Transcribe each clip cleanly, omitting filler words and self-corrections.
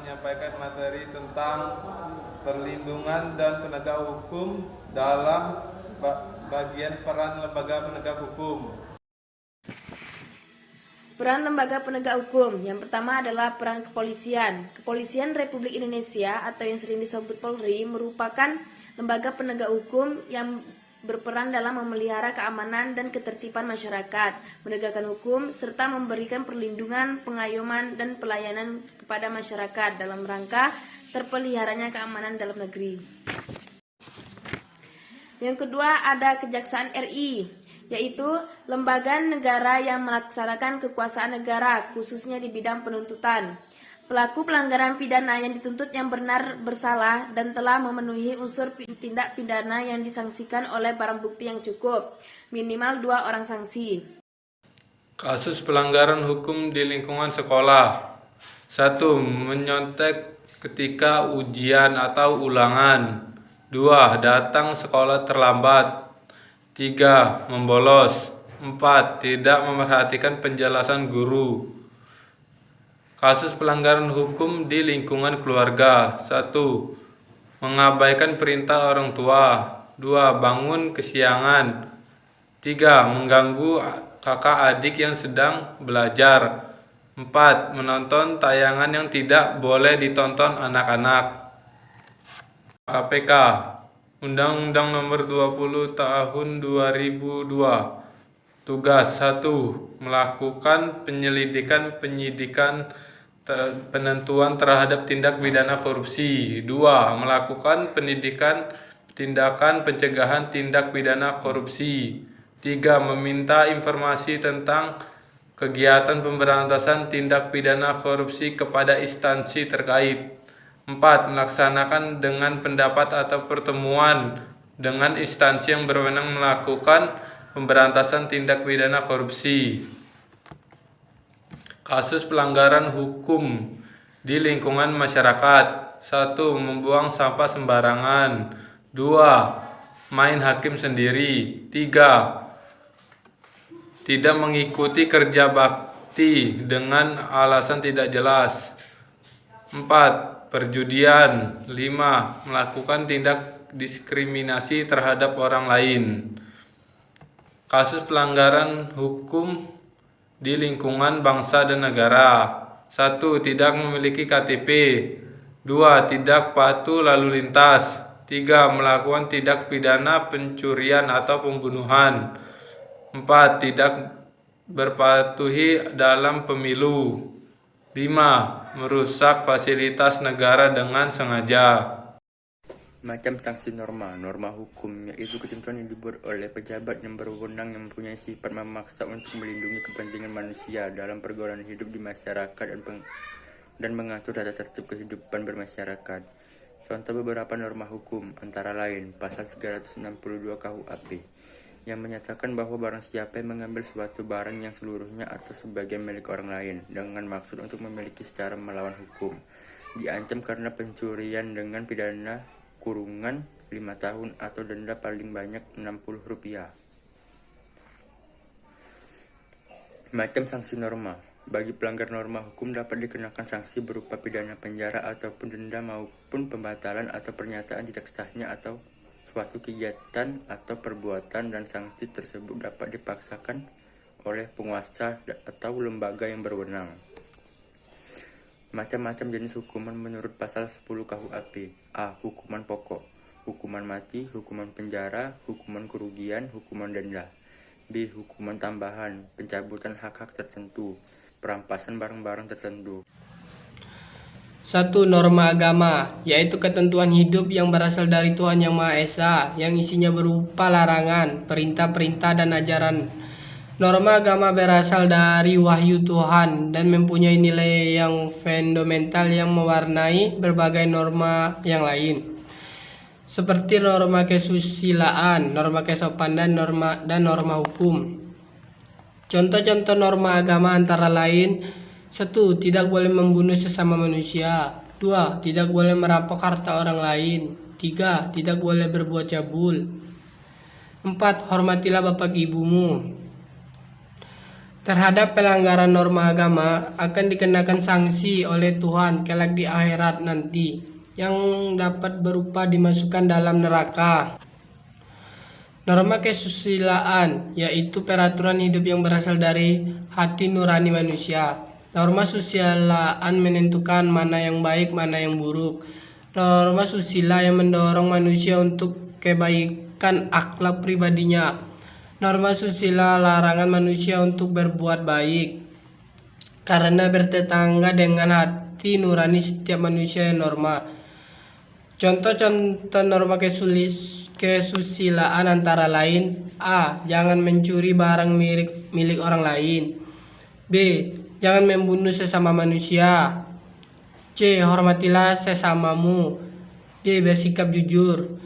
menyampaikan materi tentang perlindungan dan penegak hukum dalam bagian peran lembaga penegak hukum. Peran lembaga penegak hukum. Yang pertama adalah peran kepolisian. Kepolisian Republik Indonesia atau yang sering disebut Polri merupakan lembaga penegak hukum yang berperan dalam memelihara keamanan dan ketertiban masyarakat, menegakkan hukum, serta memberikan perlindungan, pengayoman, dan pelayanan kepada masyarakat dalam rangka terpeliharanya keamanan dalam negeri. Yang kedua ada Kejaksaan RI, yaitu lembaga negara yang melaksanakan kekuasaan negara, khususnya di bidang penuntutan. Pelaku pelanggaran pidana yang dituntut yang benar bersalah dan telah memenuhi unsur tindak pidana yang disangsikan oleh barang bukti yang cukup, minimal 2 orang saksi. Kasus pelanggaran hukum di lingkungan sekolah. 1. Menyontek ketika ujian atau ulangan. 2. Datang sekolah terlambat. 3. Membolos. 4. Tidak memerhatikan penjelasan guru. Kasus pelanggaran hukum di lingkungan keluarga. 1. Mengabaikan perintah orang tua. 2. Bangun kesiangan. 3. Mengganggu kakak adik yang sedang belajar. 4. Menonton tayangan yang tidak boleh ditonton anak-anak. KPK Undang-Undang Nomor 20 Tahun 2002. Tugas 1. Melakukan penyelidikan penyidikan penentuan terhadap tindak pidana korupsi. 2. Melakukan pendidikan tindakan pencegahan tindak pidana korupsi. 3. Meminta informasi tentang kegiatan pemberantasan tindak pidana korupsi kepada instansi terkait. 4. Melaksanakan dengan pendapat atau pertemuan dengan instansi yang berwenang melakukan pemberantasan tindak pidana korupsi. Kasus pelanggaran hukum di lingkungan masyarakat. 1. Membuang sampah sembarangan. 2. Main hakim sendiri. 3. Tidak mengikuti kerja bakti dengan alasan tidak jelas. 4. Perjudian. 5. Melakukan tindak diskriminasi terhadap orang lain. Kasus pelanggaran hukum di lingkungan bangsa dan negara. 1. Tidak memiliki KTP. 2. Tidak patuh lalu lintas. 3. Melakukan tindak pidana pencurian atau pembunuhan. 4. Tidak berpatuhi dalam pemilu. 5. Merusak fasilitas negara dengan sengaja. Macam sanksi norma hukum, yaitu ketentuan yang dibuat oleh pejabat yang berwenang yang mempunyai sifat memaksa untuk melindungi kepentingan manusia dalam pergaulan hidup di masyarakat dan mengatur tata tertib kehidupan bermasyarakat. Contoh beberapa norma hukum antara lain Pasal 362 KUHP yang menyatakan bahwa barang siapa yang mengambil suatu barang yang seluruhnya atau sebagian milik orang lain dengan maksud untuk memiliki secara melawan hukum diancam karena pencurian dengan pidana kurungan 5 tahun atau denda paling banyak Rp60. Macam sanksi norma. Bagi pelanggar norma hukum dapat dikenakan sanksi berupa pidana penjara ataupun denda maupun pembatalan atau pernyataan tidak sahnya atau suatu kegiatan atau perbuatan, dan sanksi tersebut dapat dipaksakan oleh penguasa atau lembaga yang berwenang. Macam-macam jenis hukuman menurut pasal 10 KUHP. A. Hukuman pokok, hukuman mati, hukuman penjara, hukuman kerugian, hukuman denda. B. Hukuman tambahan, pencabutan hak-hak tertentu, perampasan barang-barang tertentu. 1. Norma agama, yaitu ketentuan hidup yang berasal dari Tuhan Yang Maha Esa, yang isinya berupa larangan, perintah-perintah, dan ajaran. Norma agama berasal dari wahyu Tuhan dan mempunyai nilai yang fundamental yang mewarnai berbagai norma yang lain, seperti norma kesusilaan, norma kesopanan, dan norma hukum. Contoh-contoh norma agama antara lain: 1. Tidak boleh membunuh sesama manusia. 2. Tidak boleh merampok harta orang lain. 3. Tidak boleh berbuat cabul. 4. Hormatilah bapak ibumu. Terhadap pelanggaran norma agama akan dikenakan sanksi oleh Tuhan kelak di akhirat nanti, yang dapat berupa dimasukkan dalam neraka. Norma kesusilaan yaitu peraturan hidup yang berasal dari hati nurani manusia. Norma susilaan menentukan mana yang baik, mana yang buruk. Norma susila yang mendorong manusia untuk kebaikan akhlak pribadinya. Norma susila larangan manusia untuk berbuat baik karena bertetangga dengan hati nurani setiap manusia yang norma. Contoh-contoh norma kesusilaan antara lain: A. Jangan mencuri barang milik orang lain. B. Jangan membunuh sesama manusia. C. Hormatilah sesamamu. D. Bersikap jujur.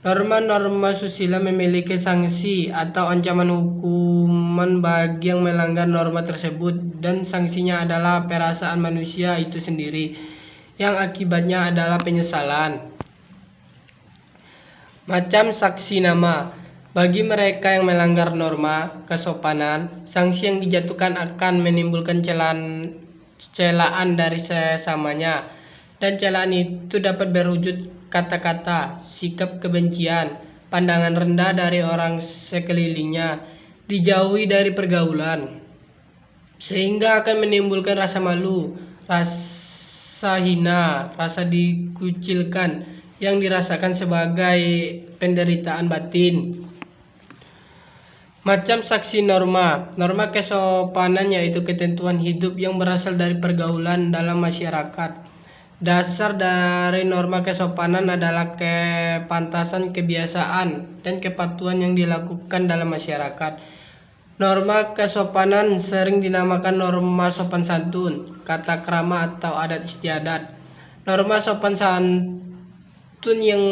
Norma-norma susila memiliki sanksi atau ancaman hukuman bagi yang melanggar norma tersebut, dan sanksinya adalah perasaan manusia itu sendiri, yang akibatnya adalah penyesalan. Macam saksi nama. Bagi mereka yang melanggar norma kesopanan, sanksi yang dijatuhkan akan menimbulkan celaan dari sesamanya, dan celaan itu dapat berwujud kata-kata, sikap kebencian, pandangan rendah dari orang sekelilingnya, dijauhi dari pergaulan, sehingga akan menimbulkan rasa malu, rasa hina, rasa dikucilkan yang dirasakan sebagai penderitaan batin. Macam saksi norma. Norma kesopanan yaitu ketentuan hidup yang berasal dari pergaulan dalam masyarakat. Dasar dari norma kesopanan adalah kepantasan, kebiasaan, dan kepatuhan yang dilakukan dalam masyarakat. Norma kesopanan sering dinamakan norma sopan santun, kata krama, atau adat istiadat. Norma sopan santun yang